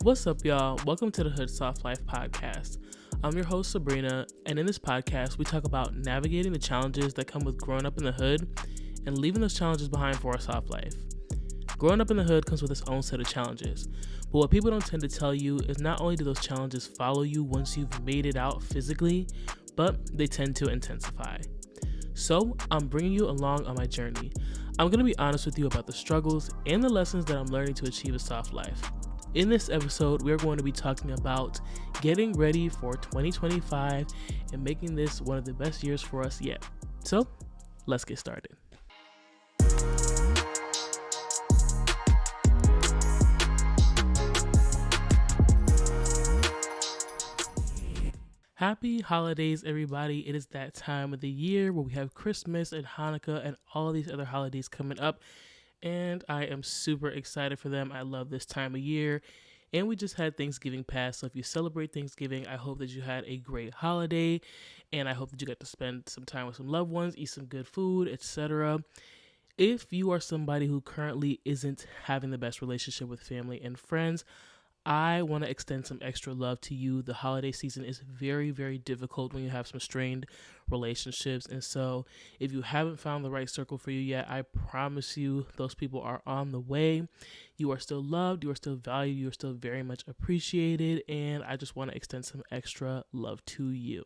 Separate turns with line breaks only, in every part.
What's up, y'all? Welcome to the Hood Soft Life podcast. I'm your host, Sabrina, and in this podcast, we talk about navigating the challenges that come with growing up in the hood and leaving those challenges behind for a soft life. Growing up in the hood comes with its own set of challenges, but what people don't tend to tell you is not only do those challenges follow you once you've made it out physically, but they tend to intensify. So, I'm bringing you along on my journey. I'm going to be honest with you about the struggles and the lessons that I'm learning to achieve a soft life. In this episode, we're going to be talking about getting ready for 2025 and making this one of the best years for us yet. So, let's get started. Happy holidays, everybody. It is that time of the year where we have Christmas and Hanukkah and all these other holidays coming up. And I am super excited for them. I love this time of year. And we just had Thanksgiving pass. So if you celebrate Thanksgiving, I hope that you had a great holiday. And I hope that you got to spend some time with some loved ones, eat some good food, etc. If you are somebody who currently isn't having the best relationship with family and friends, I want to extend some extra love to you. The holiday season is very, very difficult when you have some strained relationships. And so if you haven't found the right circle for you yet, I promise you those people are on the way. You are still loved. You are still valued. You are still very much appreciated. And I just want to extend some extra love to you.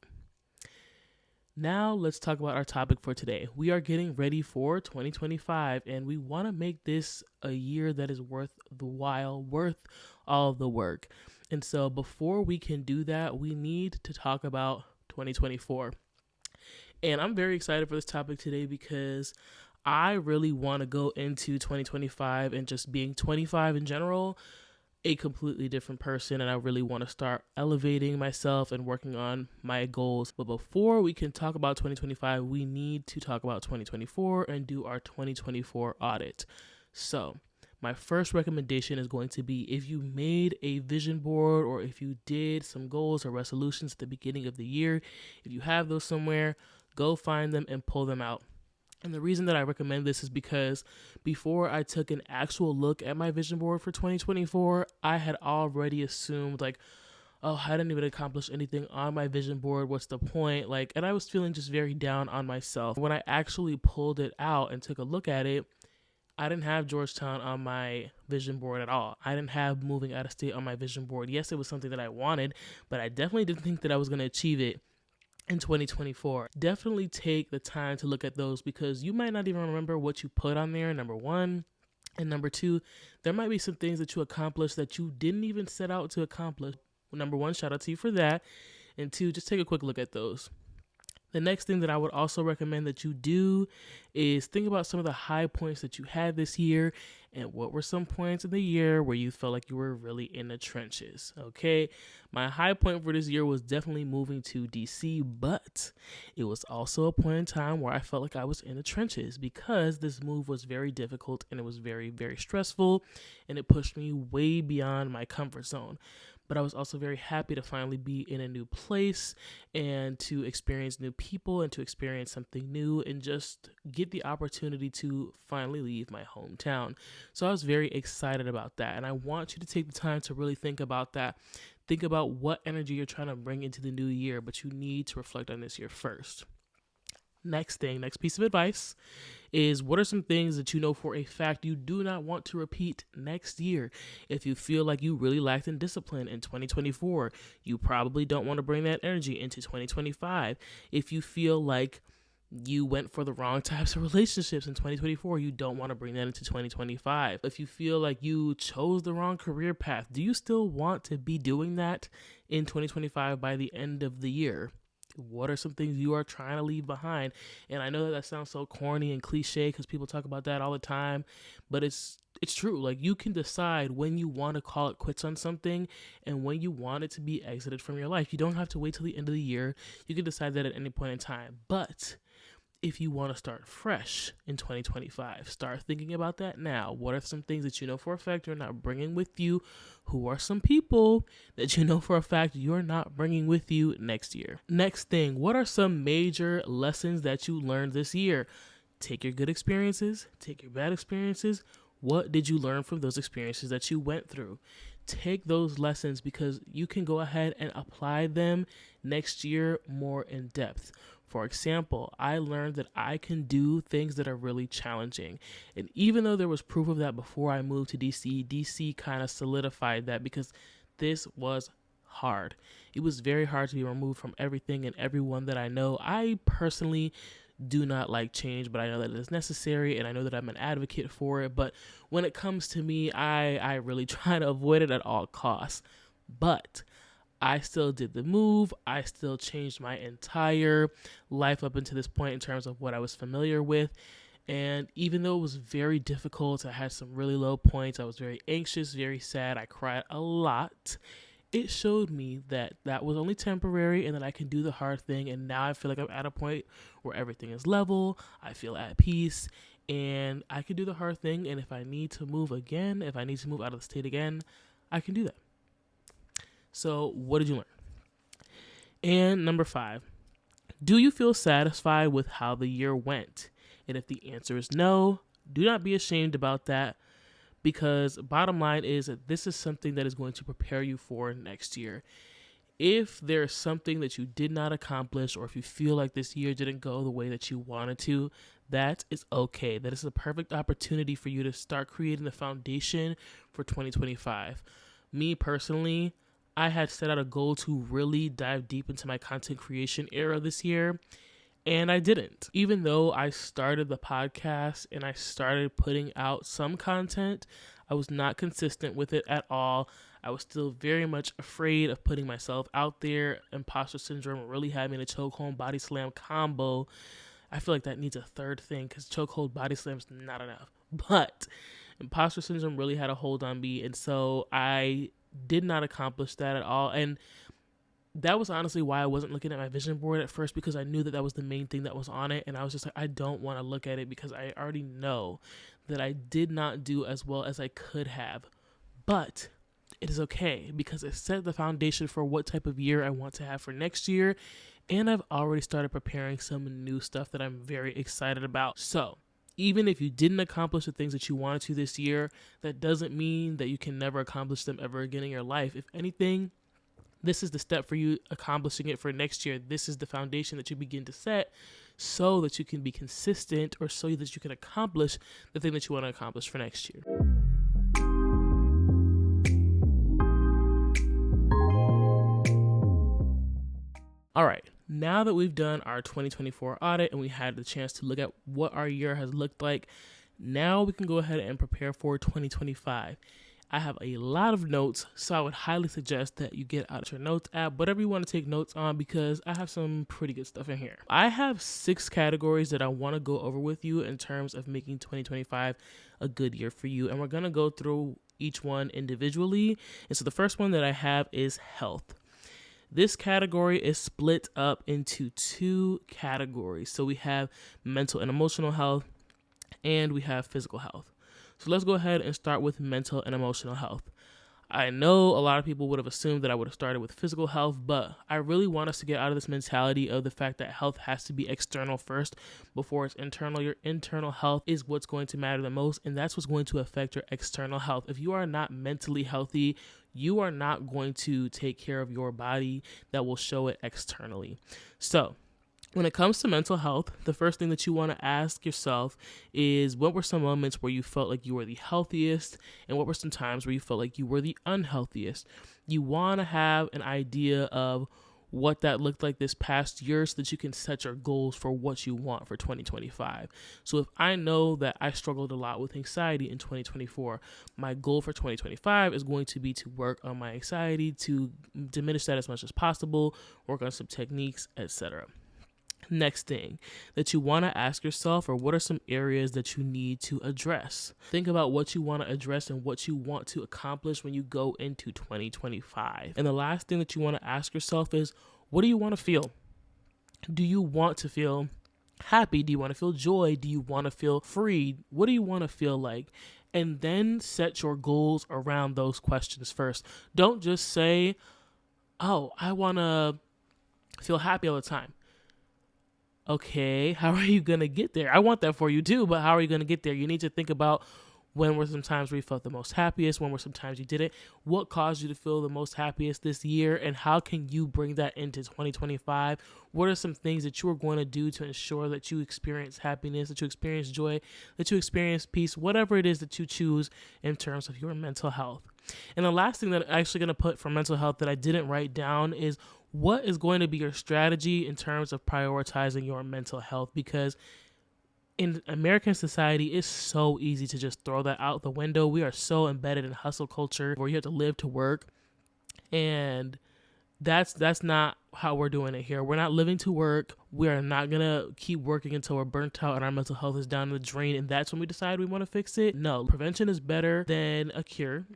Now let's talk about our topic for today. We are getting ready for 2025, and we want to make this a year that is worth the while, worth all the work. And so before we can do that, we need to talk about 2024. And I'm very excited for this topic today because I really want to go into 2025 and just being 25 in general, a completely different person, and I really want to start elevating myself and working on my goals. But before we can talk about 2025, we need to talk about 2024 and do our 2024 audit. So my first recommendation is going to be if you made a vision board or if you did some goals or resolutions at the beginning of the year, if you have those somewhere, go find them and pull them out. And the reason that I recommend this is because before I took an actual look at my vision board for 2024, I had already assumed I didn't even accomplish anything on my vision board. What's the point? And I was feeling just very down on myself. When I actually pulled it out and took a look at it, I didn't have Georgetown on my vision board at all. I didn't have moving out of state on my vision board. Yes, it was something that I wanted, but I definitely didn't think that I was going to achieve it in 2024. Definitely take the time to look at those because you might not even remember what you put on there, number one. And number two, there might be some things that you accomplished that you didn't even set out to accomplish. Number one, shout out to you for that. And two, just take a quick look at those. The next thing that I would also recommend that you do is think about some of the high points that you had this year and what were some points in the year where you felt like you were really in the trenches, okay? My high point for this year was definitely moving to DC, but it was also a point in time where I felt like I was in the trenches because this move was very difficult and it was very, very stressful and it pushed me way beyond my comfort zone. But I was also very happy to finally be in a new place and to experience new people and to experience something new and just get the opportunity to finally leave my hometown. So I was very excited about that. And I want you to take the time to really think about that. Think about what energy you're trying to bring into the new year, but you need to reflect on this year first. Next piece of advice is what are some things that you know for a fact you do not want to repeat next year? If you feel like you really lacked in discipline in 2024, you probably don't want to bring that energy into 2025. If you feel like you went for the wrong types of relationships in 2024, you don't want to bring that into 2025. If you feel like you chose the wrong career path, do you still want to be doing that in 2025 by the end of the year? What are some things you are trying to leave behind? And I know that sounds so corny and cliche because people talk about that all the time, but it's true. You can decide when you want to call it quits on something and when you want it to be exited from your life. You don't have to wait till the end of the year. You can decide that at any point in time. But if you want to start fresh in 2025, start thinking about that now. What are some things that you know for a fact you're not bringing with you? Who are some people that you know for a fact you're not bringing with you next year? Next thing, what are some major lessons that you learned this year? Take your good experiences, take your bad experiences. What did you learn from those experiences that you went through? take those lessons because you can go ahead and apply them next year more in depth. For example, I learned that I can do things that are really challenging. And even though there was proof of that before I moved to DC kind of solidified that because this was hard. It was very hard to be removed from everything and everyone that I know. I personally do not like change, but I know that it is necessary and I know that I'm an advocate for it. But when it comes to me, I really try to avoid it at all costs. But I still did the move. I still changed my entire life up until this point in terms of what I was familiar with. And even though it was very difficult, I had some really low points. I was very anxious, very sad. I cried a lot. It showed me that that was only temporary and that I can do the hard thing. And now I feel like I'm at a point where everything is level. I feel at peace and I can do the hard thing. And if I need to move again, if I need to move out of the state again, I can do that. So what did you learn? And number 5, do you feel satisfied with how the year went? And if the answer is no, do not be ashamed about that, because bottom line is that this is something that is going to prepare you for next year. If there's something that you did not accomplish, or if you feel like this year didn't go the way that you wanted to, that is okay. That is a perfect opportunity for you to start creating the foundation for 2025. Me personally, I had set out a goal to really dive deep into my content creation era this year, and I didn't. Even though I started the podcast and I started putting out some content, I was not consistent with it at all. I was still very much afraid of putting myself out there. Imposter syndrome really had me in a chokehold body slam combo. I feel like that needs a third thing because chokehold body slam is not enough. But imposter syndrome really had a hold on me, and so I did not accomplish that at all. And that was honestly why I wasn't looking at my vision board at first, because I knew that that was the main thing that was on it. And I was just like, I don't want to look at it because I already know that I did not do as well as I could have. But it is okay because it set the foundation for what type of year I want to have for next year. And I've already started preparing some new stuff that I'm very excited about. So even if you didn't accomplish the things that you wanted to this year, that doesn't mean that you can never accomplish them ever again in your life. If anything, this is the step for you accomplishing it for next year. This is the foundation that you begin to set so that you can be consistent, or so that you can accomplish the thing that you want to accomplish for next year. All right. Now that we've done our 2024 audit and we had the chance to look at what our year has looked like, now we can go ahead and prepare for 2025. I have a lot of notes, so I would highly suggest that you get out your notes app, whatever you want to take notes on, because I have some pretty good stuff in here. I have 6 categories that I want to go over with you in terms of making 2025 a good year for you, and we're going to go through each one individually. And so the first one that I have is health. This category is split up into 2 categories. So we have mental and emotional health, and we have physical health. So let's go ahead and start with mental and emotional health. I know a lot of people would have assumed that I would have started with physical health, but I really want us to get out of this mentality of the fact that health has to be external first before it's internal. Your internal health is what's going to matter the most, and that's what's going to affect your external health. If you are not mentally healthy, you are not going to take care of your body. That will show it externally. So when it comes to mental health, the first thing that you want to ask yourself is, what were some moments where you felt like you were the healthiest, and what were some times where you felt like you were the unhealthiest? You want to have an idea of what that looked like this past year so that you can set your goals for what you want for 2025. So if I know that I struggled a lot with anxiety in 2024, my goal for 2025 is going to be to work on my anxiety, to diminish that as much as possible, work on some techniques, etc. Next thing that you want to ask yourself are, what are some areas that you need to address? Think about what you want to address and what you want to accomplish when you go into 2025. And the last thing that you want to ask yourself is, what do you want to feel? Do you want to feel happy? Do you want to feel joy? Do you want to feel free? What do you want to feel like? And then set your goals around those questions first. Don't just say, oh, I want to feel happy all the time. Okay, how are you going to get there? I want that for you too, but how are you going to get there? You need to think about, When were some times where you felt the most happiest? When were some times you didn't? What caused you to feel the most happiest this year? And how can you bring that into 2025? What are some things that you are going to do to ensure that you experience happiness, that you experience joy, that you experience peace, whatever it is that you choose in terms of your mental health? And the last thing that I'm actually going to put for mental health that I didn't write down is what is going to be your strategy in terms of prioritizing your mental health? Because in American society, it's so easy to just throw that out the window. We are so embedded in hustle culture where you have to live to work. And that's not how we're doing it here. We're not living to work. We are not going to keep working until we're burnt out and our mental health is down the drain. And that's when we decide we want to fix it. No, prevention is better than a cure.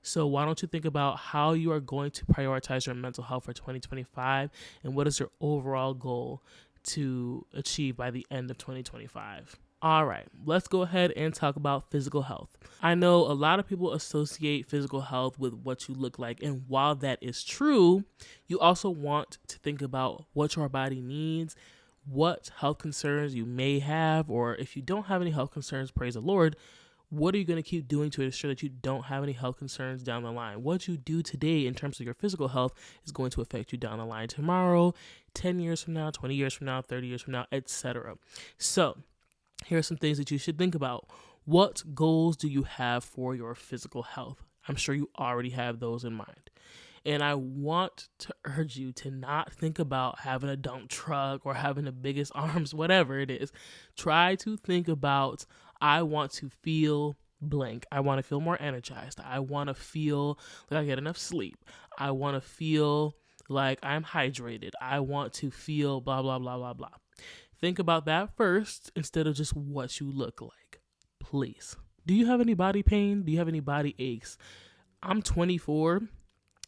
So why don't you think about how you are going to prioritize your mental health for 2025 and what is your overall goal to achieve by the end of 2025. All right, let's go ahead and talk about physical health. I know a lot of people associate physical health with what you look like. And while that is true, you also want to think about what your body needs, what health concerns you may have, or if you don't have any health concerns, praise the Lord, what are you going to keep doing to ensure that you don't have any health concerns down the line? What you do today in terms of your physical health is going to affect you down the line tomorrow, 10 years from now, 20 years from now, 30 years from now, etc. So here are some things that you should think about. What goals do you have for your physical health? I'm sure you already have those in mind. And I want to urge you to not think about having a dump truck or having the biggest arms, whatever it is. Try to think about, I want to feel blank. I want to feel more energized. I want to feel like I get enough sleep. I want to feel like I'm hydrated. I want to feel blah, blah, blah, blah, blah. Think about that first instead of just what you look like, please. Do you have any body pain? Do you have any body aches? I'm 24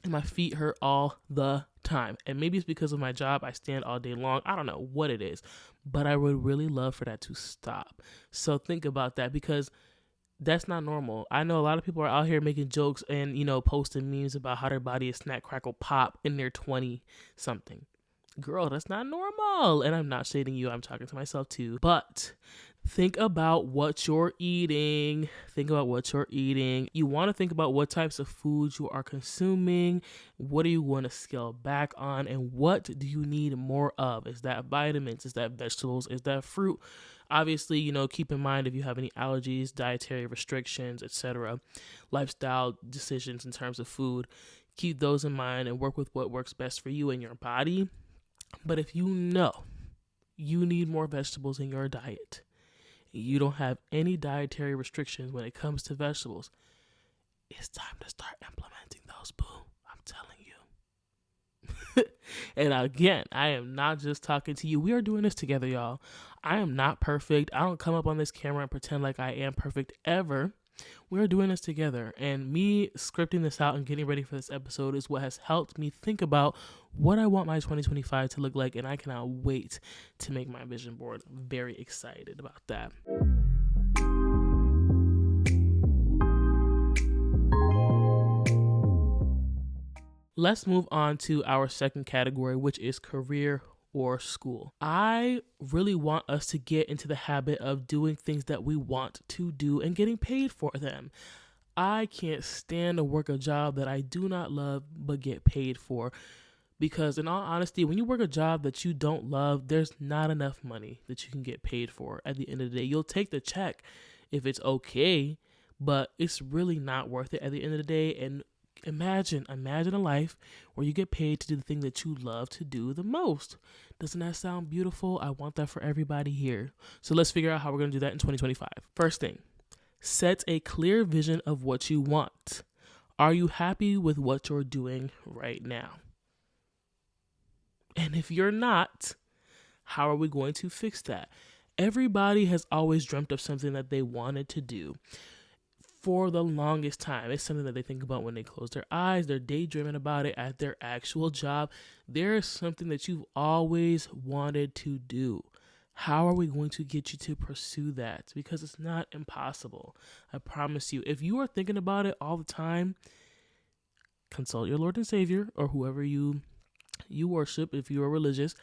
and my feet hurt all the time. And maybe it's because of my job. I stand all day long. I don't know what it is, but I would really love for that to stop. So think about that because that's not normal. I know a lot of people are out here making jokes and, posting memes about how their body is snack, crackle, pop in their 20 something. Girl, that's not normal. And I'm not shading you. I'm talking to myself too. But think about what you're eating. Think about what you're eating. You want to think about what types of foods you are consuming. What do you want to scale back on? And what do you need more of? Is that vitamins? Is that vegetables? Is that fruit? Obviously, keep in mind if you have any allergies, dietary restrictions, etc., lifestyle decisions in terms of food. Keep those in mind and work with what works best for you and your body. But if you know you need more vegetables in your diet, you don't have any dietary restrictions when it comes to vegetables, it's time to start implementing those, boo. I'm telling you. And again, I am not just talking to you. We are doing this together, y'all. I am not perfect. I don't come up on this camera and pretend like I am perfect ever. We're doing this together, and me scripting this out and getting ready for this episode is what has helped me think about what I want my 2025 to look like, and I cannot wait to make my vision board. I'm very excited about that. Let's move on to our second category, which is career or school. I really want us to get into the habit of doing things that we want to do and getting paid for them. I can't stand to work a job that I do not love but get paid for, because in all honesty, when you work a job that you don't love, there's not enough money that you can get paid for. At the end of the day, you'll take the check if it's okay, but it's really not worth it at the end of the day. And Imagine a life where you get paid to do the thing that you love to do the most. Doesn't that sound beautiful? I want that for everybody here. So let's figure out how we're going to do that in 2025. First thing, set a clear vision of what you want. Are you happy with what you're doing right now? And if you're not, how are we going to fix that? Everybody has always dreamt of something that they wanted to do. For the longest time, it's something that they think about when they close their eyes. They're daydreaming about it at their actual job. There is something that you've always wanted to do. How are we going to get you to pursue that? Because it's not impossible. I promise you. If you are thinking about it all the time, consult your Lord and Savior or whoever you worship if you are religious.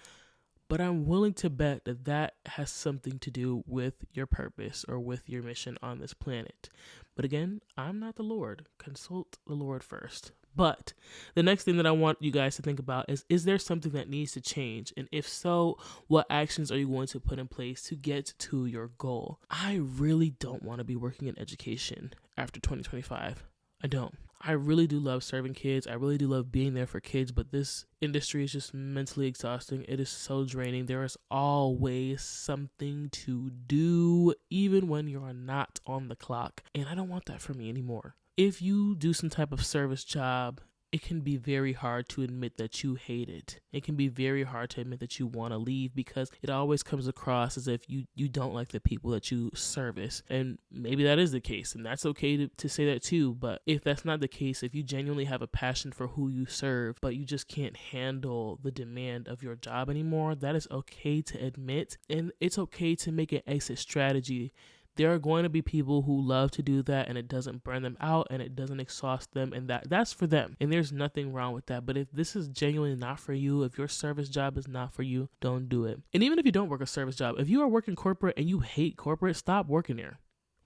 but I'm willing to bet that that has something to do with your purpose or with your mission on this planet. But again, I'm not the Lord. Consult the Lord first. But the next thing that I want you guys to think about is there something that needs to change? And if so, what actions are you going to put in place to get to your goal? I really don't want to be working in education after 2025. I don't. I really do love serving kids. I really do love being there for kids, but this industry is just mentally exhausting. It is so draining. There is always something to do, even when you're not on the clock. And I don't want that for me anymore. If you do some type of service job, it can be very hard to admit that you hate it. It can be very hard to admit that you want to leave because it always comes across as if you don't like the people that you service. And maybe that is the case, and that's okay to say that too. But if that's not the case, if you genuinely have a passion for who you serve, but you just can't handle the demand of your job anymore, that is okay to admit. And it's okay to make an exit strategy. There are going to be people who love to do that and it doesn't burn them out and it doesn't exhaust them, and that's for them. And there's nothing wrong with that. But if this is genuinely not for you, if your service job is not for you, don't do it. And even if you don't work a service job, if you are working corporate and you hate corporate, stop working there.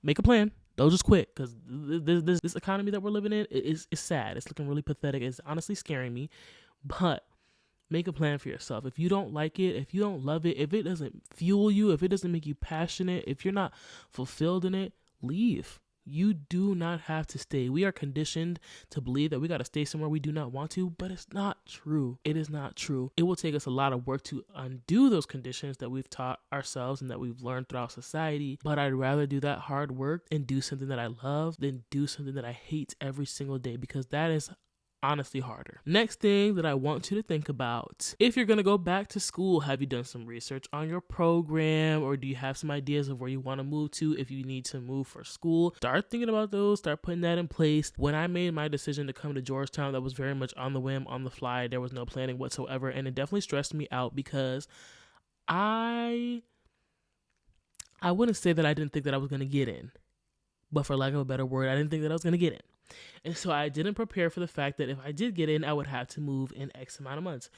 Make a plan. Don't just quit, because this economy that we're living in is sad. It's looking really pathetic. It's honestly scaring me. But make a plan for yourself. If you don't like it, if you don't love it, if it doesn't fuel you, if it doesn't make you passionate, if you're not fulfilled in it, leave. You do not have to stay. We are conditioned to believe that we got to stay somewhere we do not want to, but it's not true. It is not true. It will take us a lot of work to undo those conditions that we've taught ourselves and that we've learned throughout society. But I'd rather do that hard work and do something that I love than do something that I hate every single day, because that is honestly harder. Next thing that I want you to think about: if you're going to go back to school, have you done some research on your program, or do you have some ideas of where you want to move to if you need to move for school? Start thinking about those, start putting that in place. When I made my decision to come to Georgetown, that was very much on the whim, on the fly. There was no planning whatsoever, and it definitely stressed me out because I wouldn't say that I didn't think that I was going to get in, but for lack of a better word, I didn't think that I was going to get in. And so I didn't prepare for the fact that if I did get in, I would have to move in X amount of months,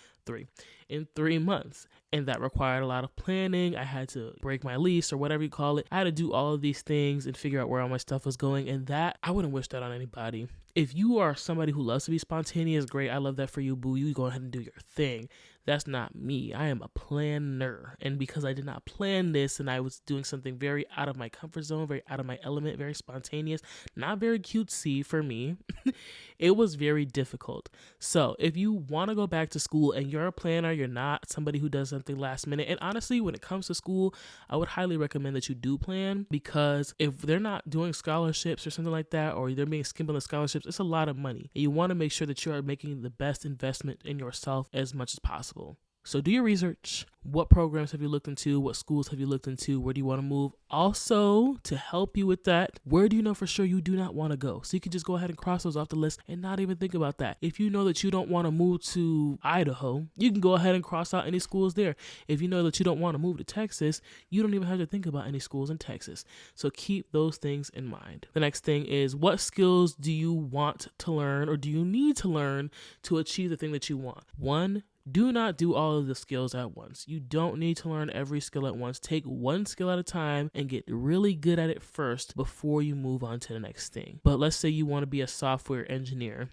in 3 months. And that required a lot of planning. I had to break my lease or whatever you call it. I had to do all of these things and figure out where all my stuff was going. And that, I wouldn't wish that on anybody. If you are somebody who loves to be spontaneous, great. I love that for you, boo. You go ahead and do your thing. That's not me. I am a planner. And because I did not plan this and I was doing something very out of my comfort zone, very out of my element, very spontaneous, not very cutesy for me, it was very difficult. So if you want to go back to school and you're a planner, you're not somebody who does something last minute. And honestly, when it comes to school, I would highly recommend that you do plan, because if they're not doing scholarships or something like that, or they're being skimmed on the scholarships, it's a lot of money. And you want to make sure that you are making the best investment in yourself as much as possible. So do your research. What programs have you looked into? What schools have you looked into? Where do you want to move? Also, to help you with that, where do you know for sure you do not want to go? So you can just go ahead and cross those off the list and not even think about that. If you know that you don't want to move to Idaho, you can go ahead and cross out any schools there. If you know that you don't want to move to Texas, you don't even have to think about any schools in Texas. So keep those things in mind. The next thing is, what skills do you want to learn, or do you need to learn to achieve the thing that you want? One, do not do all of the skills at once. You don't need to learn every skill at once. Take one skill at a time and get really good at it first before you move on to the next thing. But let's say you want to be a software engineer,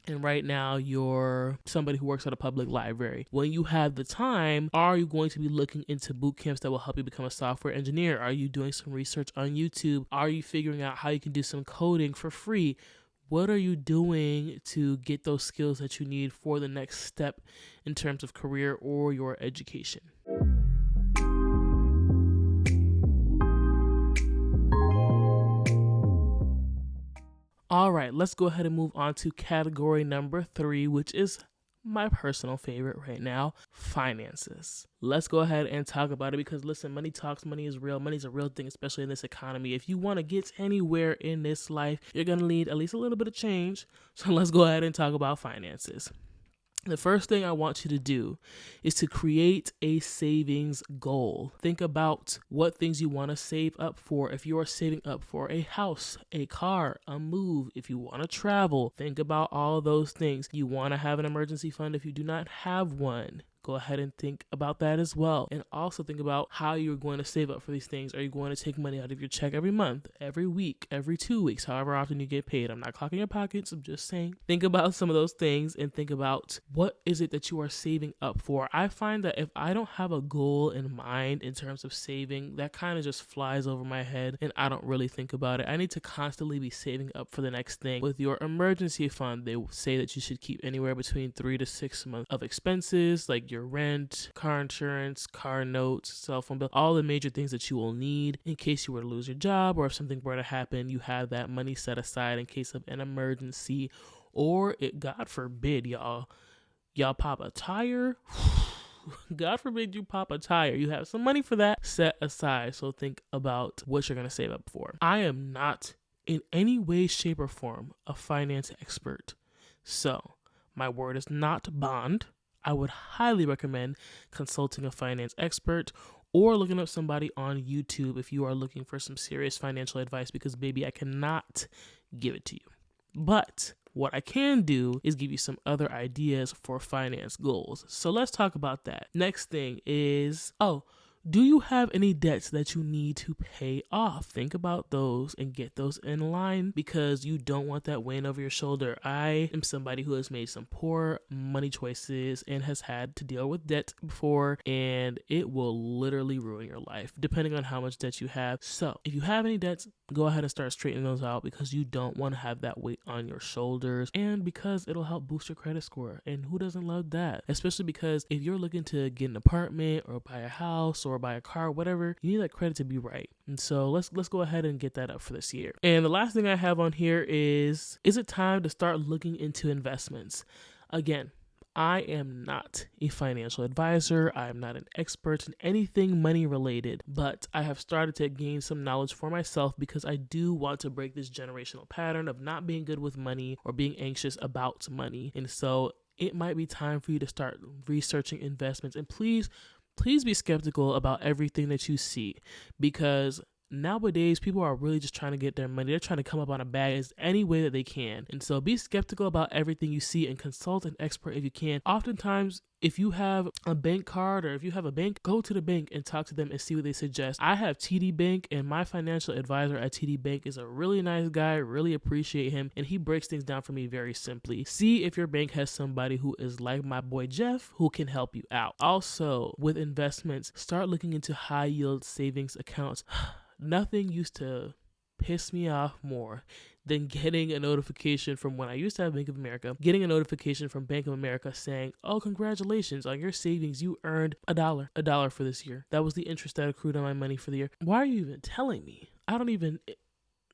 and right now you're somebody who works at a public library. When you have the time, are you going to be looking into boot camps that will help you become a software engineer? Are you doing some research on YouTube? Are you figuring out how you can do some coding for free? What are you doing to get those skills that you need for the next step in terms of career or your education? All right, let's go ahead and move on to category number 3, which is my personal favorite right now: finances. Let's go ahead and talk about it, because listen, money talks, money is real. Money is a real thing, especially in this economy. If you want to get anywhere in this life, you're going to need at least a little bit of change. So let's go ahead and talk about finances. The first thing I want you to do is to create a savings goal. Think about what things you want to save up for. If you are saving up for a house, a car, a move, if you want to travel, think about all those things. You want to have an emergency fund if you do not have one. go ahead and think about that as well. And also think about how you're going to save up for these things. Are you going to take money out of your check every month, every week, every 2 weeks, however often you get paid? I'm not clocking your pockets. I'm just saying, think about some of those things and think about what is it that you are saving up for. I find that if I don't have a goal in mind in terms of saving, that kind of just flies over my head and I don't really think about it. I need to constantly be saving up for the next thing. With your emergency fund, they say that you should keep anywhere between 3 to 6 months of expenses like your rent, car insurance, car notes, cell phone bill, all the major things that you will need in case you were to lose your job, or if something were to happen, you have that money set aside in case of an emergency, or it, God forbid, y'all pop a tire. God forbid you pop a tire. You have some money for that set aside. So think about what you're going to save up for. I am not in any way, shape, or form a finance expert. So my word is not bond. I would highly recommend consulting a finance expert or looking up somebody on YouTube if you are looking for some serious financial advice, because baby, I cannot give it to you. But what I can do is give you some other ideas for finance goals. So let's talk about that. Next thing is, do you have any debts that you need to pay off? Think about those and get those in line, because you don't want that weighing over your shoulder. I am somebody who has made some poor money choices and has had to deal with debt before, and it will literally ruin your life depending on how much debt you have. So if you have any debts, go ahead and start straightening those out, because you don't want to have that weight on your shoulders, and because it'll help boost your credit score. And who doesn't love that? Especially because if you're looking to get an apartment or buy a house or buy a car, whatever, you need that credit to be right. And so let's go ahead and get that up for this year. And the last thing I have on here is it time to start looking into investments? Again, I am not a financial advisor. I am not an expert in anything money related, but I have started to gain some knowledge for myself because I do want to break this generational pattern of not being good with money or being anxious about money. And so it might be time for you to start researching investments. And please be skeptical about everything that you see, because nowadays people are really just trying to get their money. They're trying to come up on a bag as any way that they can. And so be skeptical about everything you see and consult an expert if you can. Oftentimes, if you have a bank card or if you have a bank, go to the bank and talk to them and see what they suggest. I have TD Bank, and my financial advisor at TD Bank is a really nice guy. Really appreciate him, and he breaks things down for me very simply. See if your bank has somebody who is like my boy Jeff, who can help you out. Also, with investments, start looking into high yield savings accounts. Nothing used to piss me off more than getting a notification from, when I used to have Bank of America, getting a notification from Bank of America saying, oh, congratulations on your savings. You earned $1 for this year. That was the interest that accrued on my money for the year. Why are you even telling me?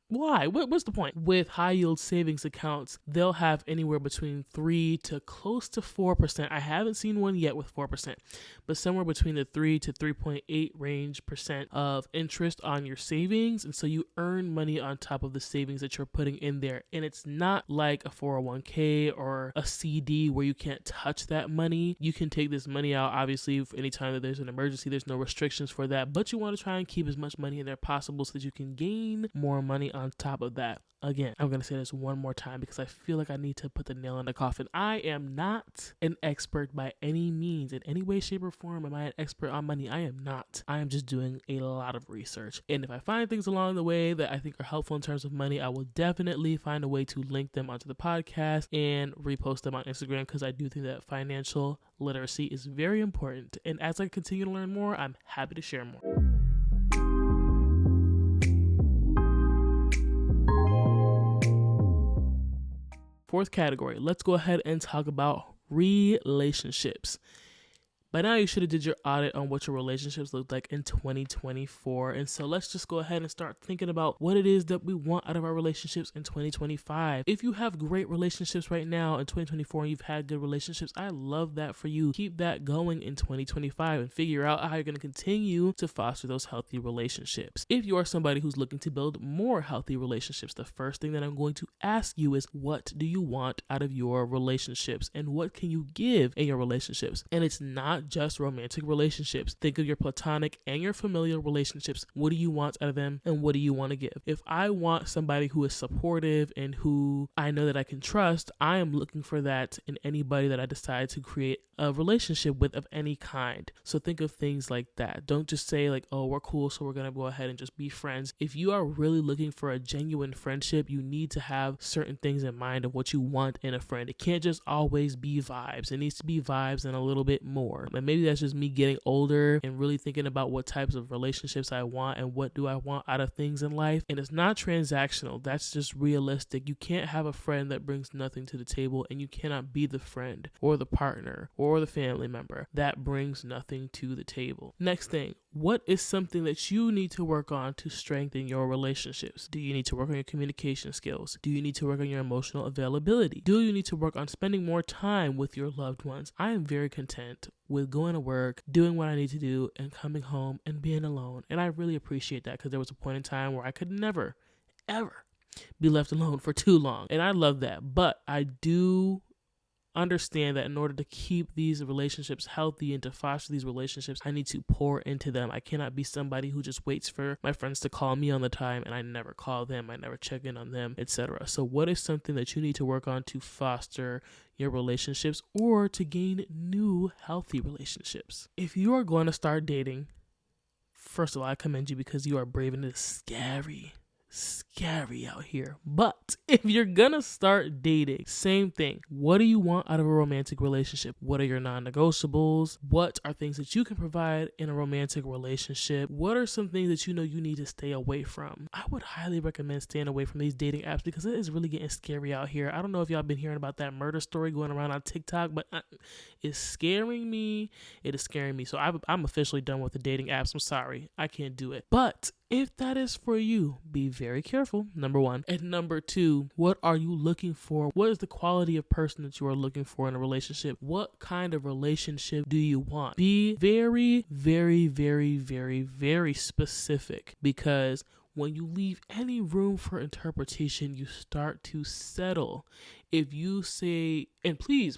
Why? What's the point? With high yield savings accounts, they'll have anywhere between 3 to close to 4%. I haven't seen one yet with 4%, but somewhere between the 3 to 3.8 range percent of interest on your savings. And so you earn money on top of the savings that you're putting in there. And it's not like a 401k or a CD where you can't touch that money. You can take this money out, obviously, for any time that there's an emergency. There's no restrictions for that, but you want to try and keep as much money in there possible so that you can gain more money on top of that. Again, I'm going to say this one more time because I feel like I need to put the nail in the coffin. I am not an expert by any means. In any way, shape, or form am I an expert on money. I am not. I am just doing a lot of research. And if I find things along the way that I think are helpful in terms of money, I will definitely find a way to link them onto the podcast and repost them on Instagram, because I do think that financial literacy is very important. And as I continue to learn more, I'm happy to share more. Fourth category, let's go ahead and talk about relationships. By now, you should have did your audit on what your relationships look like in 2024. And so let's just go ahead and start thinking about what it is that we want out of our relationships in 2025. If you have great relationships right now in 2024 and you've had good relationships, I love that for you. Keep that going in 2025 and figure out how you're going to continue to foster those healthy relationships. If you are somebody who's looking to build more healthy relationships, the first thing that I'm going to ask you is, what do you want out of your relationships and what can you give in your relationships? And it's not not just romantic relationships. Think of your platonic and your familial relationships. What do you want out of them and what do you want to give? If I want somebody who is supportive and who I know that I can trust, I am looking for that in anybody that I decide to create a relationship with of any kind. So think of things like that. Don't just say like, oh, we're cool, so we're going to go ahead and just be friends. If you are really looking for a genuine friendship, you need to have certain things in mind of what you want in a friend. It can't just always be vibes. It needs to be vibes and a little bit more. And maybe that's just me getting older and really thinking about what types of relationships I want and what do I want out of things in life. And it's not transactional. That's just realistic. You can't have a friend that brings nothing to the table, and you cannot be the friend or the partner or the family member that brings nothing to the table. Next thing, what is something that you need to work on to strengthen your relationships? Do you need to work on your communication skills? Do you need to work on your emotional availability? Do you need to work on spending more time with your loved ones? I am very content with going to work, doing what I need to do, and coming home and being alone. And I really appreciate that, because there was a point in time where I could never, ever be left alone for too long. And I love that. But I do understand that in order to keep these relationships healthy and to foster these relationships, I need to pour into them. I cannot be somebody who just waits for my friends to call me on the time and I never call them, I never check in on them, etc. So what is something that you need to work on to foster your relationships or to gain new healthy relationships? If you are going to start dating, first of all, I commend you, because you are brave, and it is scary out here. But if you're gonna start dating, same thing. What do you want out of a romantic relationship? What are your non-negotiables? What are things that you can provide in a romantic relationship? What are some things that you know you need to stay away from? I would highly recommend staying away from these dating apps, because it is really getting scary out here. I don't know if y'all been hearing about that murder story going around on TikTok, but it's scaring me. It is scaring me. So I'm officially done with the dating apps. I'm sorry, I can't do it. But if that is for you, be very careful, number one. And number two, what are you looking for? What is the quality of person that you are looking for in a relationship? What kind of relationship do you want? Be very, very, very, very, very specific, because when you leave any room for interpretation, you start to settle. If you say, and please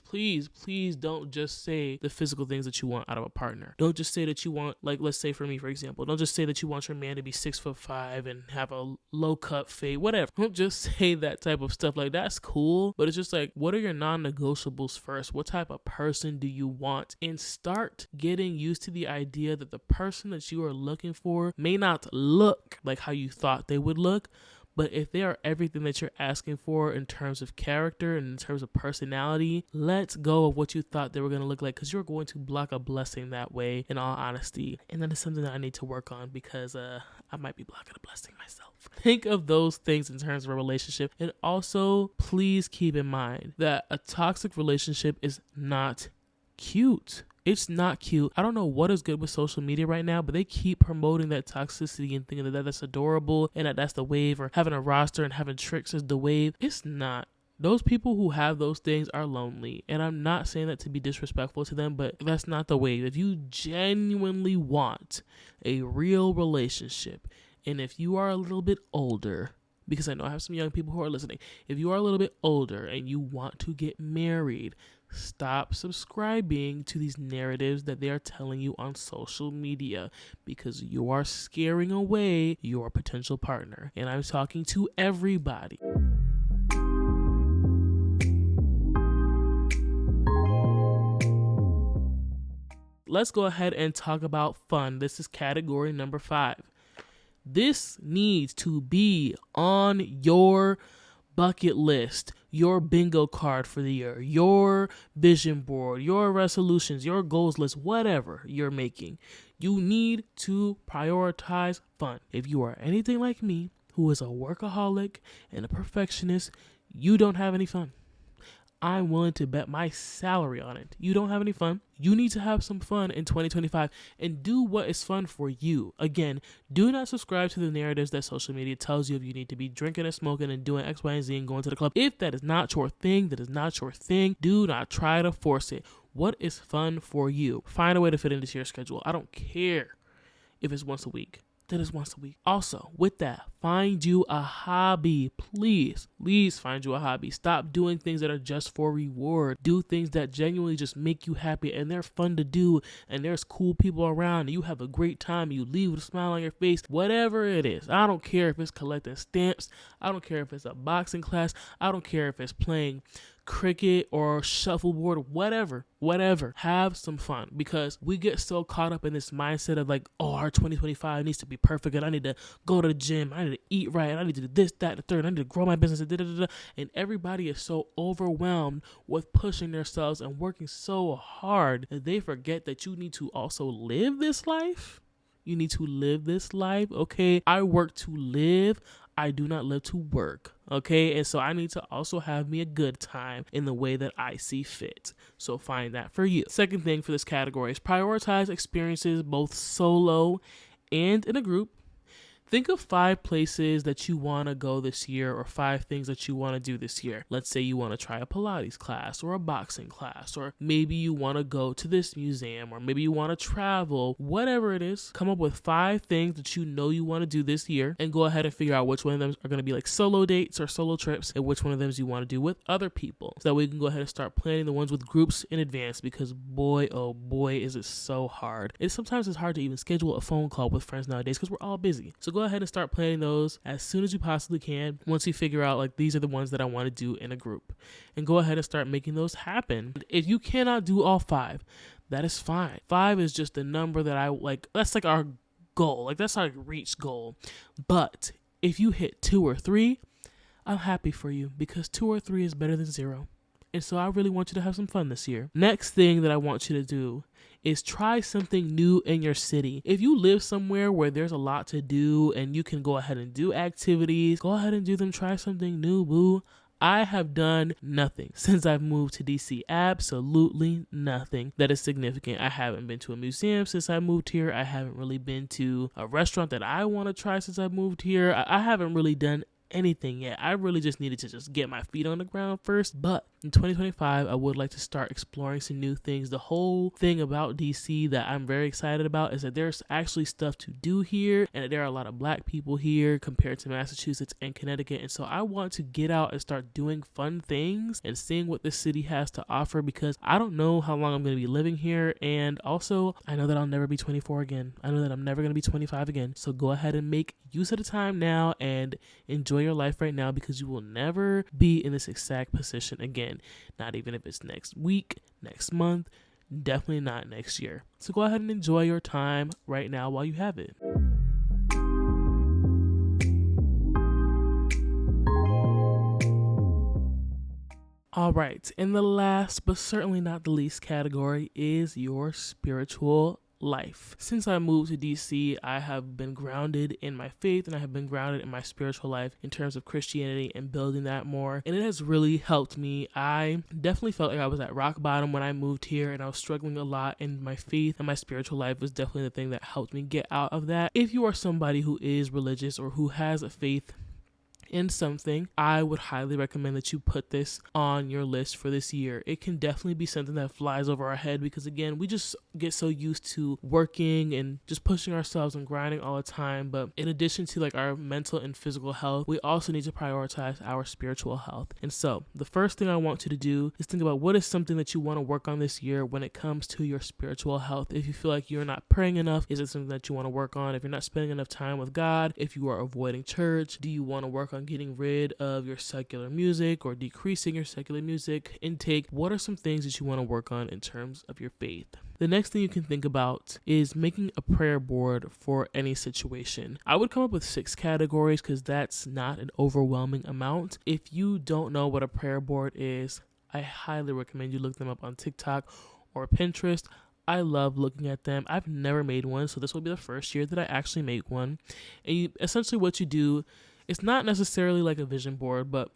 don't just say the physical things that you want out of a partner. Don't just say that you want, like, let's say for me, for example, don't just say that you want your man to be 6'5" and have a low cut fade, whatever. Don't just say that type of stuff. Like, that's cool, but it's just like, what are your non-negotiables first? What type of person do you want? And start getting used to the idea that the person that you are looking for may not look like how you thought they would look, but if they are everything that you're asking for in terms of character and in terms of personality, let go of what you thought they were going to look like, because you're going to block a blessing that way, in all honesty. And that is something that I need to work on, because I might be blocking a blessing myself. Think of those things in terms of a relationship. And also, please keep in mind that a toxic relationship is not cute. It's not cute. I don't know what is good with social media right now, but they keep promoting that toxicity and thinking that that's adorable and that that's the wave, or having a roster and having tricks is the wave. It's not. Those people who have those things are lonely, and I'm not saying that to be disrespectful to them, but that's not the wave. If you genuinely want a real relationship, and if you are a little bit older, because I know I have some young people who are listening, if you are a little bit older and you want to get married, stop subscribing to these narratives that they are telling you on social media, because you are scaring away your potential partner. And I'm talking to everybody. Let's go ahead and talk about fun. This is category number 5. This needs to be on your bucket list, your bingo card for the year, your vision board, your resolutions, your goals list, whatever you're making. You need to prioritize fun. If you are anything like me, who is a workaholic and a perfectionist, you don't have any fun. I'm willing to bet my salary on it. You don't have any fun. You need to have some fun in 2025 and do what is fun for you. Again, do not subscribe to the narratives that social media tells you if you need to be drinking and smoking and doing X, Y, and Z and going to the club. If that is not your thing, do not try to force it. What is fun for you? Find a way to fit into your schedule. I don't care if it's once a week. that is once a week. Also, with that, find you a hobby. Please find you a hobby. Stop doing things that are just for reward. Do things that genuinely just make you happy and they're fun to do and there's cool people around and you have a great time. You leave with a smile on your face. Whatever it is. I don't care if it's collecting stamps. I don't care if it's a boxing class. I don't care if it's playing cricket or shuffleboard, whatever. Have some fun, because we get so caught up in this mindset of like, oh, our 2025 needs to be perfect and I need to go to the gym, I need to eat right, and I need to do this, that, and the third, I need to grow my business, and everybody is so overwhelmed with pushing themselves and working so hard that they forget that you need to also live this life. You need to live this life, okay? I work to live. I do not live to work, okay? And so I need to also have me a good time in the way that I see fit. So find that for you. Second thing for this category is prioritize experiences both solo and in a group. Think of 5 places that you want to go this year, or 5 things that you want to do this year. Let's say you want to try a Pilates class or a boxing class, or maybe you want to go to this museum, or maybe you want to travel. Whatever it is, come up with 5 things that you know you want to do this year and go ahead and figure out which one of them are going to be like solo dates or solo trips and which one of them you want to do with other people. So that way you can go ahead and start planning the ones with groups in advance, because boy, oh boy, is it so hard. Sometimes it's hard to even schedule a phone call with friends nowadays because we're all busy. So go ahead and start planning those as soon as you possibly can. Once you figure out like these are the ones that I want to do in a group, and go ahead and start making those happen. If you cannot do all 5, that is fine. 5 is just the number that I like. That's like our goal. Like that's our reach goal. But if you hit 2 or 3, I'm happy for you, because 2 or 3 is better than 0. And so I really want you to have some fun this year. Next thing that I want you to do is try something new in your city. If you live somewhere where there's a lot to do and you can go ahead and do activities, go ahead and do them. Try something new, boo. I have done nothing since I've moved to DC. Absolutely nothing that is significant. I haven't been to a museum since I moved here. I haven't really been to a restaurant that I want to try since I moved here. I haven't really done anything yet. I really just needed to just get my feet on the ground first. But in 2025, I would like to start exploring some new things. The whole thing about DC that I'm very excited about is that there's actually stuff to do here, and that there are a lot of Black people here compared to Massachusetts and Connecticut. And so I want to get out and start doing fun things and seeing what the city has to offer, because I don't know how long I'm going to be living here. And also, I know that I'll never be 24 again. I know that I'm never going to be 25 again. So go ahead and make use of the time now and enjoy your life right now, because you will never be in this exact position again. Not even if it's next week, next month, definitely not next year. So go ahead and enjoy your time right now while you have it. All right, and the last but certainly not the least category is your spiritual life. Since I moved to DC, I have been grounded in my faith, and I have been grounded in my spiritual life in terms of Christianity and building that more. And it has really helped me. I definitely felt like I was at rock bottom when I moved here, and I was struggling a lot, and my faith and my spiritual life was definitely the thing that helped me get out of that. If you are somebody who is religious or who has a faith in something, I would highly recommend that you put this on your list for this year. It can definitely be something that flies over our head, because again, we just get so used to working and just pushing ourselves and grinding all the time. But in addition to like our mental and physical health, we also need to prioritize our spiritual health. And so the first thing I want you to do is think about what is something that you want to work on this year when it comes to your spiritual health. If you feel like you're not praying enough, is it something that you want to work on? If you're not spending enough time with God, if you are avoiding church, do you want to work on getting rid of your secular music or decreasing your secular music intake? What are some things that you want to work on in terms of your faith? The next thing you can think about is making a prayer board for any situation. I would come up with 6 categories, because that's not an overwhelming amount. If you don't know what a prayer board is, I highly recommend you look them up on TikTok or Pinterest. I love looking at them. I've never made one, so this will be the first year that I actually make one. And essentially what you do, it's not necessarily like a vision board, but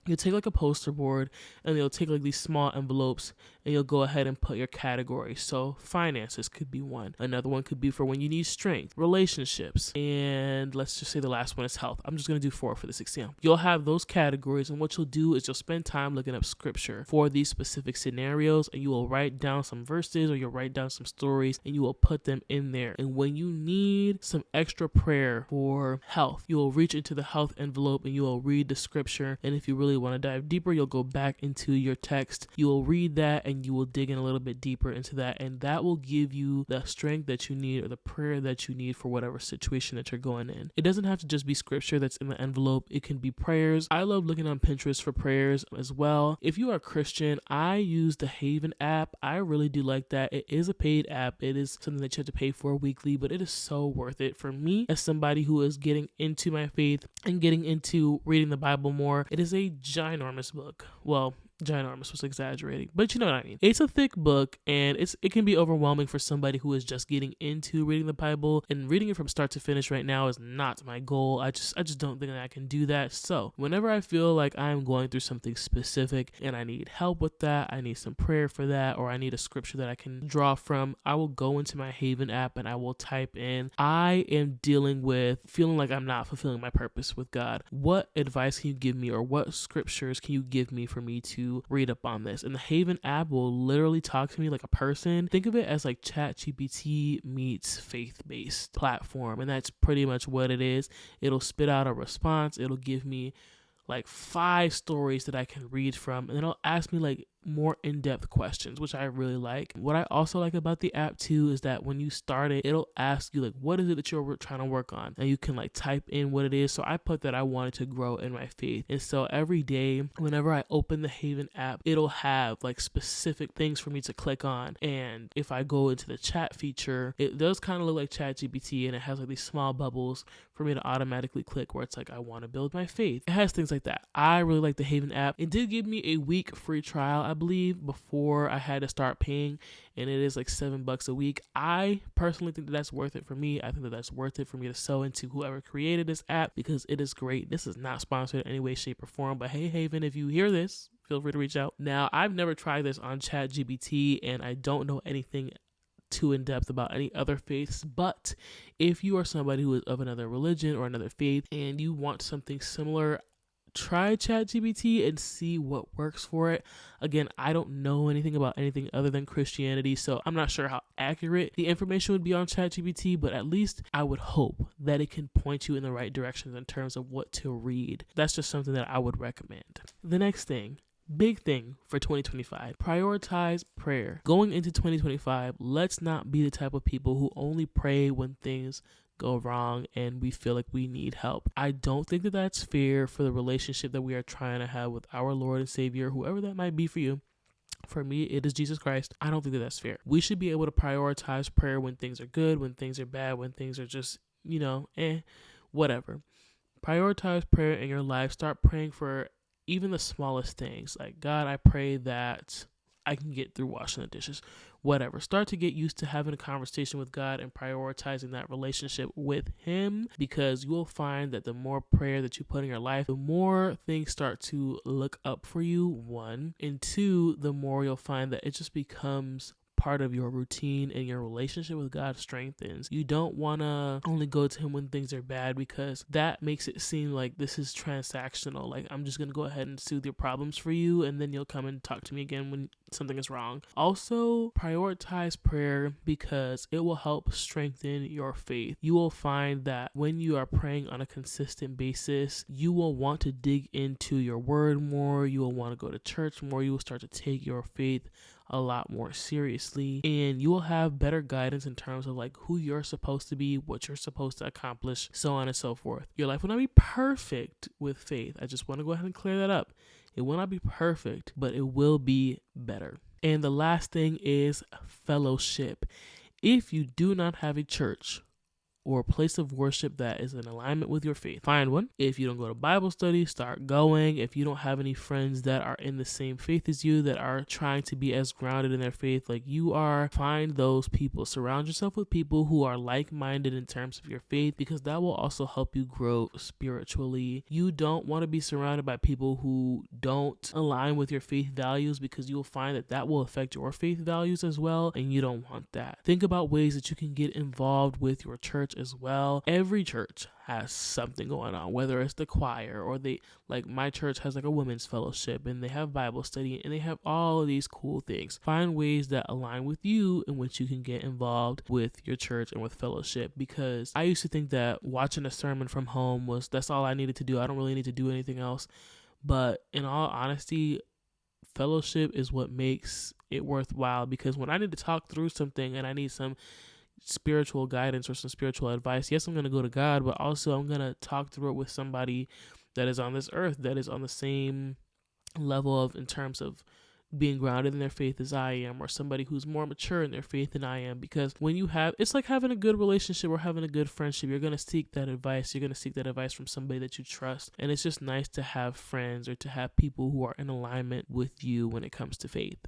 you'll take like a poster board and you'll take like these small envelopes and you'll go ahead and put your categories. So finances could be one. Another one could be for when you need strength, relationships, and let's just say the last one is health. I'm just going to do 4 for this example. You'll have those categories, and what you'll do is you'll spend time looking up scripture for these specific scenarios, and you will write down some verses or you'll write down some stories and you will put them in there. And when you need some extra prayer for health, you will reach into the health envelope and you will read the scripture. And if you really want to dive deeper, you'll go back into your text, you will read that, and you will dig in a little bit deeper into that, and that will give you the strength that you need or the prayer that you need for whatever situation that you're going in. It doesn't have to just be scripture that's in the envelope. It can be prayers. I love looking on Pinterest for prayers as well. If you are a Christian, I use the Haven app. I really do like that. It is a paid app. It is something that you have to pay for weekly, but it is so worth it for me as somebody who is getting into my faith and getting into reading the Bible more. It is a ginormous book. Well, ginormous was exaggerating, but you know what I mean. It's a thick book, and it can be overwhelming for somebody who is just getting into reading the Bible, and reading it from start to finish right now is not my goal. I just don't think that I can do that. So whenever I feel like I'm going through something specific and I need help with that, I need some prayer for that, or I need a scripture that I can draw from, I will go into my Haven app and I will type in, I am dealing with feeling like I'm not fulfilling my purpose with God. What advice can you give me, or what scriptures can you give me for me to read up on this? And the Haven app will literally talk to me like a person. Think of it as like ChatGPT meets faith-based platform, and that's pretty much what it is. It'll spit out a response. It'll give me like 5 stories that I can read from, and it'll ask me like more in-depth questions, which I really like. What I also like about the app too is that when you start it, it'll ask you like, what is it that you're trying to work on? And you can like type in what it is. So I put that I wanted to grow in my faith. And so every day, whenever I open the Haven app, it'll have like specific things for me to click on. And if I go into the chat feature, it does kind of look like ChatGPT, and it has like these small bubbles for me to automatically click where it's like, I want to build my faith. It has things like that. I really like the Haven app. It did give me a week free trial, I believe, before I had to start paying, and it is like $7 a week. I personally think that that's worth it for me. I think that that's worth it for me to sow into whoever created this app, because it is great. This is not sponsored in any way, shape, or form, but hey, Haven, if you hear this, feel free to reach out. Now, I've never tried this on ChatGPT, and I don't know anything too in depth about any other faiths, but if you are somebody who is of another religion or another faith and you want something similar, try ChatGPT and see what works for it. Again, I don't know anything about anything other than Christianity, so I'm not sure how accurate the information would be on ChatGPT, but at least I would hope that it can point you in the right directions in terms of what to read. That's just something that I would recommend. The next thing, big thing for 2025, prioritize prayer. Going into 2025, let's not be the type of people who only pray when things go wrong and we feel like we need help. I don't think that that's fair for the relationship that we are trying to have with our Lord and Savior, whoever that might be for you. For me, it is Jesus Christ. I don't think that that's fair. We should be able to prioritize prayer when things are good, when things are bad, when things are just, whatever. Prioritize prayer in your life. Start praying for even the smallest things. Like, God, I pray that I can get through washing the dishes. Whatever. Start to get used to having a conversation with God and prioritizing that relationship with Him, because you will find that the more prayer that you put in your life, the more things start to look up for you, 1. And 2, the more you'll find that it just becomes part of your routine, and your relationship with God strengthens. You don't want to only go to Him when things are bad, because that makes it seem like this is transactional. Like, I'm just going to go ahead and soothe your problems for you, and then you'll come and talk to me again when something is wrong. Also, prioritize prayer because it will help strengthen your faith. You will find that when you are praying on a consistent basis, you will want to dig into your word more. You will want to go to church more. You will start to take your faith a lot more seriously, and you will have better guidance in terms of like who you're supposed to be, what you're supposed to accomplish, so on and so forth. Your life will not be perfect with faith. I just want to go ahead and clear that up. It will not be perfect, but it will be better. And the last thing is fellowship. If you do not have a church or a place of worship that is in alignment with your faith. Find one. If you don't go to Bible study, start going. If you don't have any friends that are in the same faith as you, that are trying to be as grounded in their faith like you are, find those people. Surround yourself with people who are like-minded in terms of your faith, because that will also help you grow spiritually. You don't want to be surrounded by people who don't align with your faith values, because you will find that that will affect your faith values as well, and you don't want that. Think about ways that you can get involved with your church as well. Every church has something going on, whether it's the choir or like my church has like a women's fellowship, and they have Bible study, and they have all of these cool things. Find ways that align with you in which you can get involved with your church and with fellowship, because I used to think that watching a sermon from home that's all I needed to do. I don't really need to do anything else. But in all honesty, fellowship is what makes it worthwhile, because when I need to talk through something and I need some spiritual guidance or some spiritual advice, yes, I'm going to go to God, but also I'm going to talk through it with somebody that is on this earth, that is on the same level in terms of being grounded in their faith as I am, or somebody who's more mature in their faith than I am. Because it's like having a good relationship or having a good friendship. You're going to seek that advice. You're going to seek that advice from somebody that you trust. And it's just nice to have friends or to have people who are in alignment with you when it comes to faith.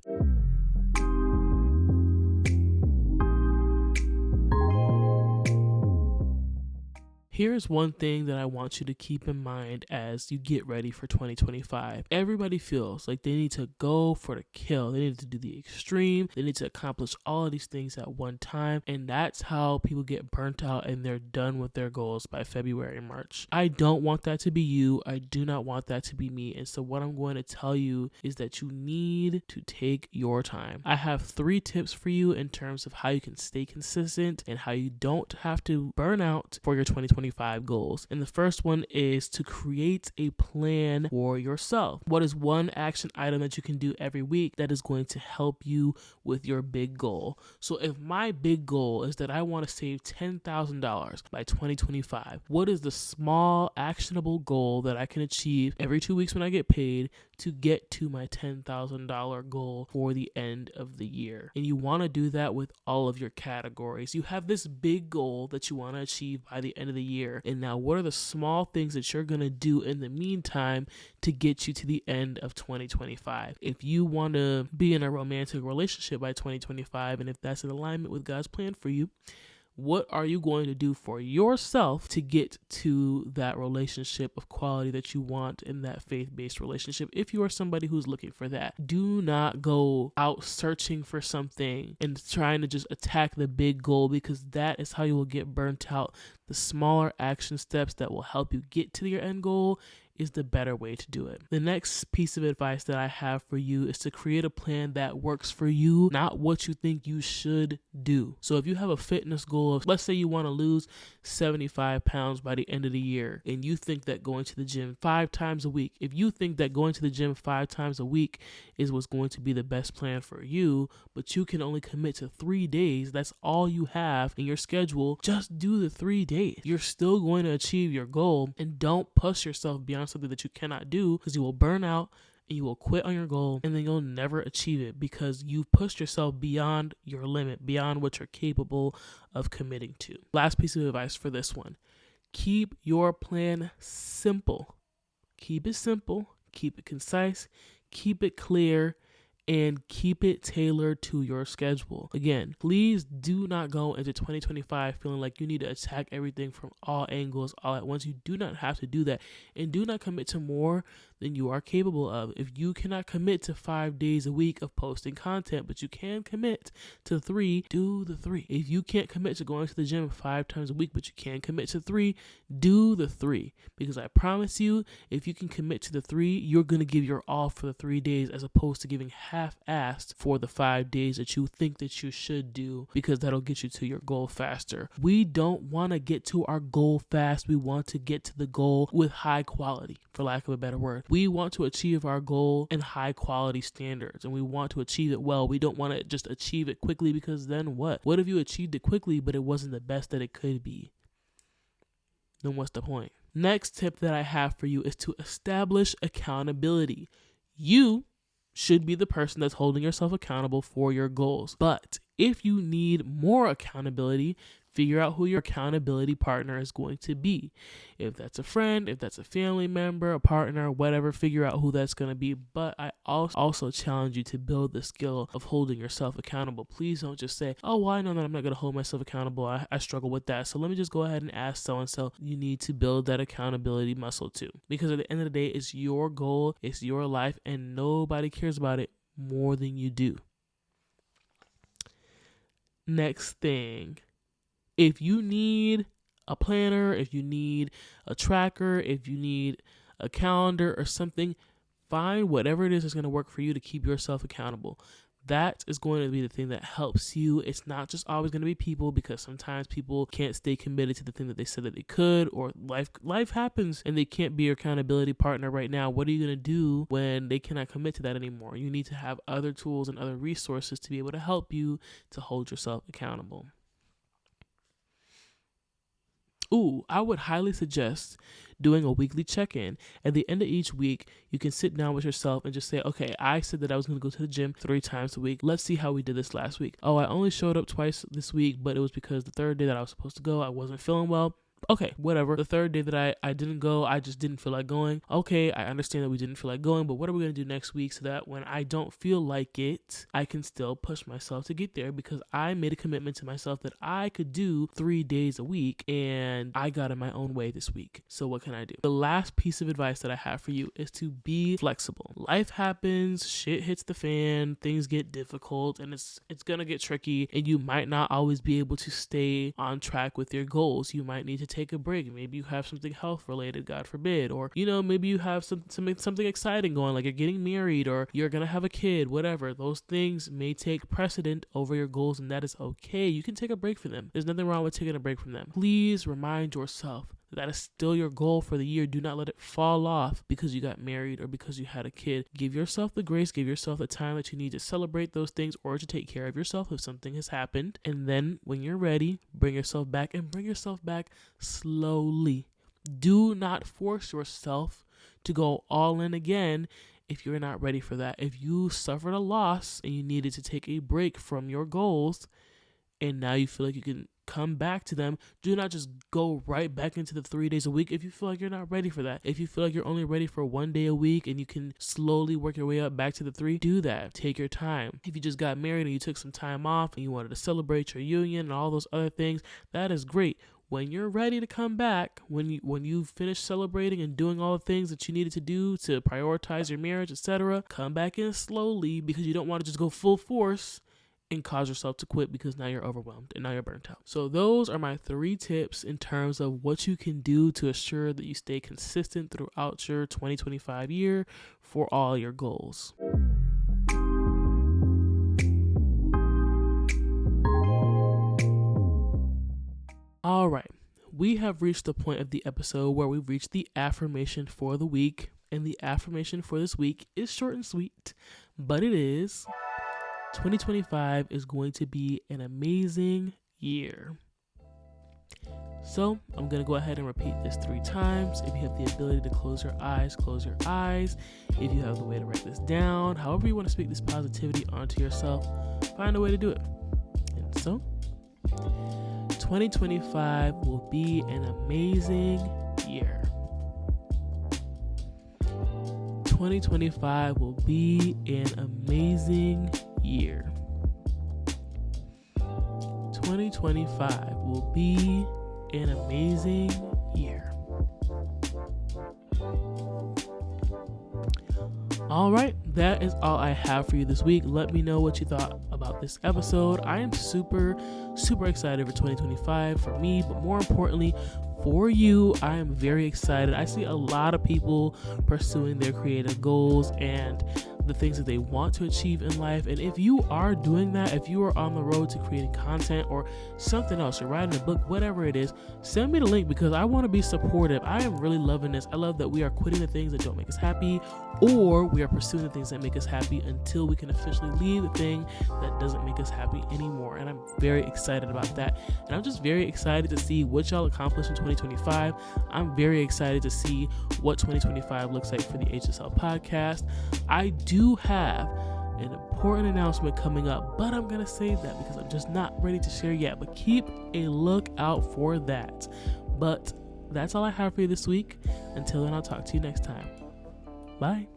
Here's one thing that I want you to keep in mind as you get ready for 2025. Everybody feels like they need to go for the kill. They need to do the extreme. They need to accomplish all of these things at one time. And that's how people get burnt out and they're done with their goals by February and March. I don't want that to be you. I do not want that to be me. And so what I'm going to tell you is that you need to take your time. I have 3 tips for you in terms of how you can stay consistent and how you don't have to burn out for your 2025 goals. And the first one is to create a plan for yourself. What is one action item that you can do every week that is going to help you with your big goal? So if my big goal is that I want to save $10,000 by 2025, what is the small actionable goal that I can achieve every 2 weeks when I get paid to get to my $10,000 goal for the end of the year? And you want to do that with all of your categories. You have this big goal that you want to achieve by the end of the year. And now what are the small things that you're going to do in the meantime to get you to the end of 2025? If you want to be in a romantic relationship by 2025, and if that's in alignment with God's plan for you, what are you going to do for yourself to get to that relationship of quality that you want in that faith-based relationship? If you are somebody who's looking for that, do not go out searching for something and trying to just attack the big goal, because that is how you will get burnt out. The smaller action steps that will help you get to your end goal is the better way to do it. The next piece of advice that I have for you is to create a plan that works for you, not what you think you should do. So if you have a fitness goal of, let's say you want to lose 75 pounds by the end of the year, and you think that going to the gym 5 times a week, if you think that going to the gym 5 times a week is what's going to be the best plan for you, but you can only commit to 3 days, that's all you have in your schedule, just do the 3 days. You're still going to achieve your goal, and don't push yourself beyond something that you cannot do, because you will burn out and you will quit on your goal, and then you'll never achieve it because you've pushed yourself beyond your limit, beyond what you're capable of committing to. Last piece of advice for this one: keep your plan simple. Keep it simple, keep it concise, keep it clear, and keep it tailored to your schedule. Again, please do not go into 2025 feeling like you need to attack everything from all angles all at once. You do not have to do that, and do not commit to more than you are capable of. If you cannot commit to 5 days a week of posting content, but you can commit to 3, do the 3. If you can't commit to going to the gym 5 times a week, but you can commit to 3, do the 3. Because I promise you, if you can commit to the 3, you're going to give your all for the 3 days, as opposed to giving half-assed for the 5 days that you think that you should do, because that'll get you to your goal faster. We don't want to get to our goal fast. We want to get to the goal with high quality, for lack of a better word. We want to achieve our goal in high quality standards, and we want to achieve it well. We don't want to just achieve it quickly, because then what? What if you achieved it quickly, but it wasn't the best that it could be? Then what's the point? Next tip that I have for you is to establish accountability. You should be the person that's holding yourself accountable for your goals. But if you need more accountability, Figure out who your accountability partner is going to be. If that's a friend, if that's a family member, a partner, whatever, figure out who that's going to be. But I also challenge you to build the skill of holding yourself accountable. Please don't just say, oh, well, I know that I'm not going to hold myself accountable. I struggle with that. So let me just go ahead and ask so-and-so. You need to build that accountability muscle too. Because at the end of the day, it's your goal, it's your life, and nobody cares about it more than you do. Next thing. If you need a planner, if you need a tracker, if you need a calendar or something, find whatever it is that's going to work for you to keep yourself accountable. That is going to be the thing that helps you. It's not just always going to be people, because sometimes people can't stay committed to the thing that they said that they could, or life happens and they can't be your accountability partner right now. What are you going to do when they cannot commit to that anymore? You need to have other tools and other resources to be able to help you to hold yourself accountable. I would highly suggest doing a weekly check-in. At the end of each week, you can sit down with yourself and just say, okay, I said that I was going to go to the gym 3 times a week. Let's see how we did this last week. Oh, I only showed up twice this week, but it was because the third day that I was supposed to go, I wasn't feeling well. Okay, whatever. The third day that I didn't go, I just didn't feel like going. Okay, I understand that we didn't feel like going, but what are we going to do next week so that when I don't feel like it, I can still push myself to get there, because I made a commitment to myself that I could do 3 days a week, and I got in my own way this week. So what can I do? The last piece of advice that I have for you is to be flexible. Life happens, shit hits the fan, things get difficult, and it's going to get tricky, and you might not always be able to stay on track with your goals. You might need to take a break. Maybe you have something health related, God forbid, or maybe you have something exciting going, like you're getting married or you're gonna have a kid, whatever. Those things may take precedent over your goals, and that is okay. You can take a break from them. There's nothing wrong with taking a break from them. Please remind yourself that is still your goal for the year. Do not let it fall off because you got married or because you had a kid. Give yourself the grace, give yourself the time that you need to celebrate those things or to take care of yourself if something has happened. And then when you're ready, bring yourself back, and bring yourself back slowly. Do not force yourself to go all in again if you're not ready for that. If you suffered a loss and you needed to take a break from your goals, and now you feel like you can come back to them, do not just go right back into the 3 days a week if you feel like you're not ready for that. If you feel like you're only ready for 1 day a week and you can slowly work your way up back to the 3, do that. Take your time. If you just got married and you took some time off and you wanted to celebrate your union and all those other things, that is great. When you're ready to come back, when you finish celebrating and doing all the things that you needed to do to prioritize your marriage, etc., come back in slowly, because you don't want to just go full force and cause yourself to quit because now you're overwhelmed and now you're burnt out. So those are my 3 tips in terms of what you can do to assure that you stay consistent throughout your 2025 year for all your goals. All right, we have reached the point of the episode where we've reached the affirmation for the week. And the affirmation for this week is short and sweet, but it is: 2025 is going to be an amazing year. So I'm going to go ahead and repeat this 3 times. If you have the ability to close your eyes, close your eyes. If you have the way to write this down, however you want to speak this positivity onto yourself, find a way to do it. And so 2025 will be an amazing year. 2025 will be an amazing year. 2025 will be an amazing year. All right, that is all I have for you this week. Let me know what you thought about this episode. I am super excited for 2025 for me, but more importantly, for you, I am very excited. I see a lot of people pursuing their creative goals and the things that they want to achieve in life. And if you are doing that, if you are on the road to creating content or something else, you're writing a book, whatever it is, send me the link because I want to be supportive. I am really loving this. I love that we are quitting the things that don't make us happy, or we are pursuing the things that make us happy until we can officially leave the thing that doesn't make us happy anymore. And I'm very excited about that. And I'm just very excited to see what y'all accomplish in 2025. I'm very excited to see what 2025 looks like for the HSL podcast. I do have an important announcement coming up, but I'm gonna save that because I'm just not ready to share yet. But keep a lookout for that. But that's all I have for you this week. Until then, I'll talk to you next time. Bye.